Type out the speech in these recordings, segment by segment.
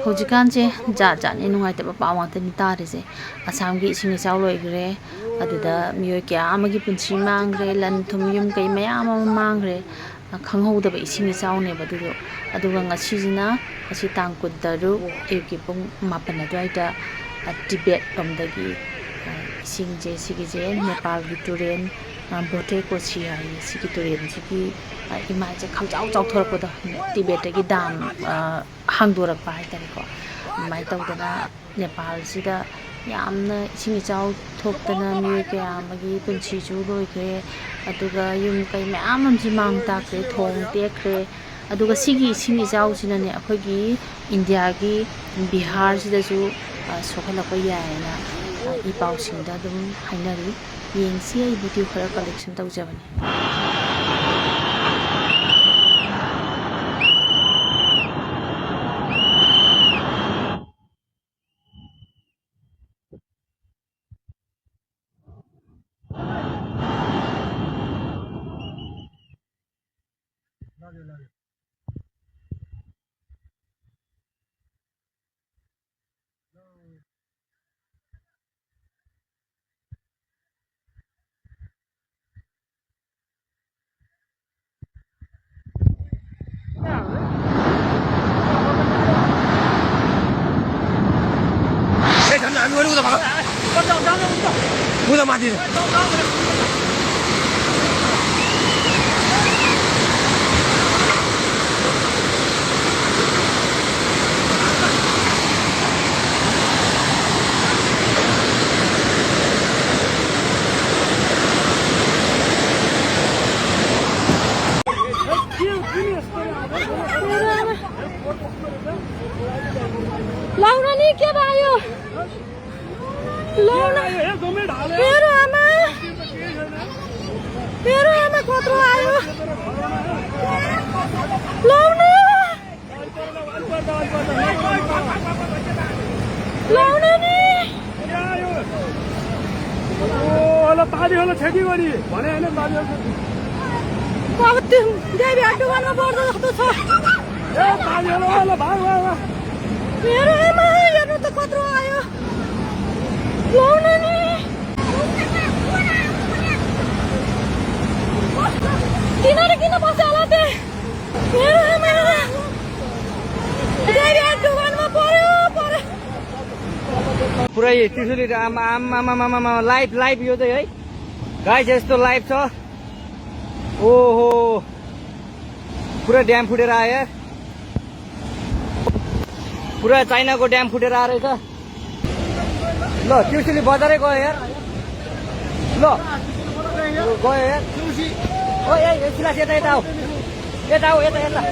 Hojikanche ja ni nungai te pa wa te ni tare se asam gi ising chau loi gre aduda miyo kya amagi punchi mangre lan thum yum kai mayam mangre khanghou da ba ising chau ne ba du aduga ngasi jina asi tang kut daru eki pung mapan adwai da Tibet omdagi ising je sigi je Nepal gi turen bote ko chi ai sigi turen sigi ima je khau chau chau thor ko da Tibet gi dam hangdora pa ai tare ko mai taw da Nepal sida yamna ising chau thok tana mi ke amagi punchi chu loi kre aduga yum kai mayam am ji mang ta kre thong te kre aduga sigi ising chau sina ne akhoi India gi Bihar sida ju sokhala ko yae na I pau sing da dum hainari yeng si ai video khara collection taw jabani Udah mati. Laura ni ke bhaayo Laura मेरो आमा कत्रो आयो लाउनु लाउनु नि होला ताली होला छेकी गरी भने हैन ताली होला अब त्यो देवी हाटुवानमा पर्दो जस्तो छ ए ताली होला भाग भाग मेरो आमा हेर्नु त कत्रो आयो लाउनु नि किनारे किन बस्यो होला ते मेरो आमा देवी हाटुवानमा पर्यो पुरै त्रिशुली आमा लाइभ यो चाहिँ है गाइस यस्तो लाइभ छ ओहो पुरा ड्याम फुटेर आयो पुरा चाइनाको ड्याम फुटेर आएर छ ल त्रिशुली बजारै गयो यार ल गयो यार ओ ए सिलास यता यता आऊ यता आऊ यता यता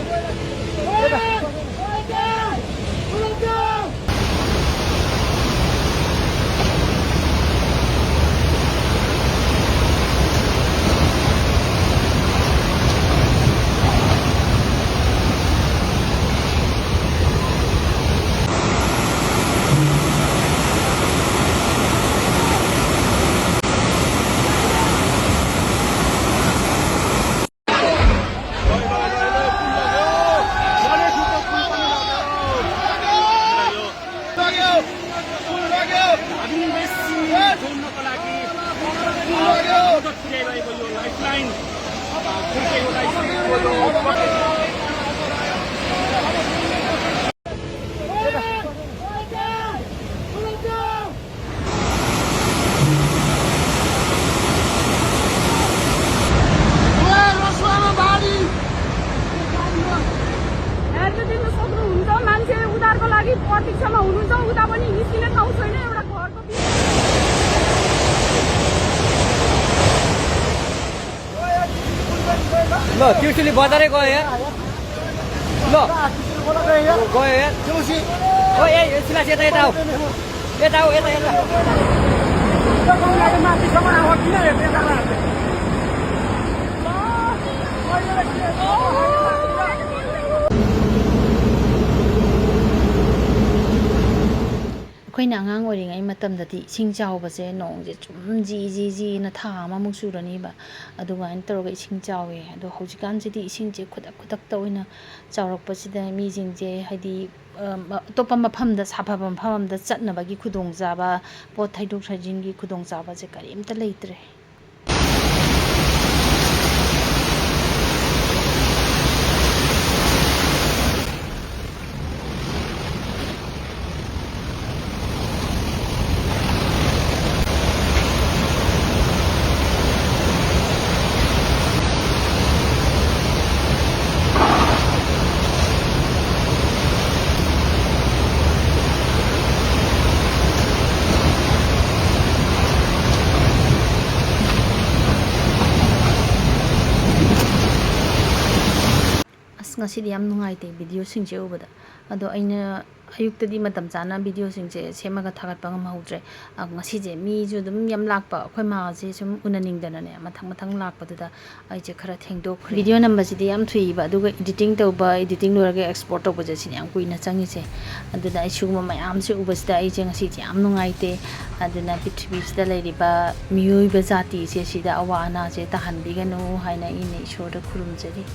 प्रतीक्षामा हुनुहुन्छ उता पनि निस्किने ठाउँ छैन एउटा घरको ल त्रिशुली बजारै गयो यार ल गयो यार ओ ए सिलास यता यता आऊ यता आऊ यता यता ꯑꯩꯈꯣꯏꯅ ꯑꯉꯥꯡ ꯑꯣꯏꯔꯤꯉꯩ ꯃꯇꯝꯗꯗꯤ ꯏꯁꯤꯡ ꯆꯥꯎꯕꯁꯦ ꯅꯣꯡꯁꯦ ꯆꯨꯝ ꯖꯤꯅ ꯊꯥ ꯑꯃꯃꯨꯛ ꯆꯨꯔꯅꯤꯕ ꯑꯗꯨꯃꯥꯏꯅ ꯇꯧꯔꯒ ꯏꯁꯤꯡ ꯆꯥꯎꯋꯦ ꯑꯗꯣ ꯍꯧꯖꯤꯛꯀꯥꯟꯁꯤꯗꯤ ꯏꯁꯤꯡꯁꯦ ꯈꯨꯗꯛꯇ ꯑꯣꯏꯅ ꯆꯥꯎꯔꯛꯄꯁꯤꯗ ꯃꯤꯁꯤꯡꯁꯦ ꯍꯥꯏꯗꯤ ꯑꯇꯣꯞꯄ ꯃꯐꯝꯗ ꯁꯥꯐꯕ ꯃꯐꯝ ꯑꯃꯗ ꯆꯠꯅꯕꯒꯤ ꯈꯨꯗꯣꯡꯆꯥꯕ ꯄꯣꯠ ꯊꯩꯗꯣꯛ ꯊꯩꯖꯤꯟꯒꯤ ꯈꯨꯗꯣꯡꯆꯥꯕꯁꯦ ꯀꯔꯤꯝꯇ ꯂꯩꯇ꯭ꯔꯦ ꯉꯁꯤꯗꯤ ꯌꯥꯝ ꯅꯨꯡꯉꯥꯏꯇꯦ ꯚꯤꯗꯤꯑꯣꯁꯤꯡꯁꯦ ꯎꯕꯗ ꯑꯗꯣ ꯑꯩꯅ ꯑꯌꯨꯛꯇꯗꯤ ꯃꯇꯝ ꯆꯥꯅ ꯚꯤꯗꯤꯑꯣꯁꯤꯡꯁꯦ ꯁꯦꯝꯃꯒ ꯊꯥꯒꯠꯄ ꯉꯝꯍꯧꯗ꯭ꯔꯦ ꯉꯁꯤꯁꯦ ꯃꯤꯁꯨ ꯑꯗꯨꯝ ꯌꯥꯝ ꯂꯥꯛꯄ ꯑꯩꯈꯣꯏ ꯃꯥꯁꯦ ꯁꯨꯝ ꯎꯅꯅꯤꯡꯗꯅꯅꯦ ꯃꯊꯪ ꯂꯥꯛꯄꯗꯨꯗ ꯑꯩꯁꯦ ꯈꯔ ꯊꯦꯡꯗꯣꯛꯈ꯭ꯔꯦ ꯚꯤꯗꯤꯑꯣ ꯅꯝꯕꯁꯤꯗꯤ ꯌꯥꯝ ꯊꯨꯏꯕ ꯑꯗꯨꯒ ꯏꯗꯤꯇꯤꯡ ꯂꯣꯏꯔꯒ ꯑꯦꯛꯁꯄꯣꯔꯠ ꯇꯧꯕꯁꯦ ꯁꯤꯅ ꯌꯥꯝ ꯀꯨꯏꯅ ꯆꯪꯉꯤꯁꯦ ꯑꯗꯨꯅ ꯑꯩ ꯁꯤꯒꯨꯝꯕ ꯃꯌꯥꯝꯁꯦ ꯎꯕꯁꯤꯗ ꯑꯩꯁꯦ ꯉꯁꯤꯁꯦ ꯌꯥꯝ ꯅꯨꯡꯉꯥꯏꯇꯦ ꯑꯗꯨꯅ ꯄ꯭ꯔꯤꯊꯤꯕꯤꯁꯤꯗ ꯂꯩꯔꯤꯕ ꯃꯤꯑꯣꯏꯕ ꯖꯥꯇꯤꯁꯦ ꯁꯤꯗ ꯑꯋꯥ ꯑꯅꯥꯁꯦ ꯇꯥꯍꯟꯕꯤꯒꯅꯨ ꯍꯥꯏꯅ ꯑꯩꯅ ꯏꯁꯣꯔꯗ ꯈꯨꯔꯨꯝꯖꯔꯤ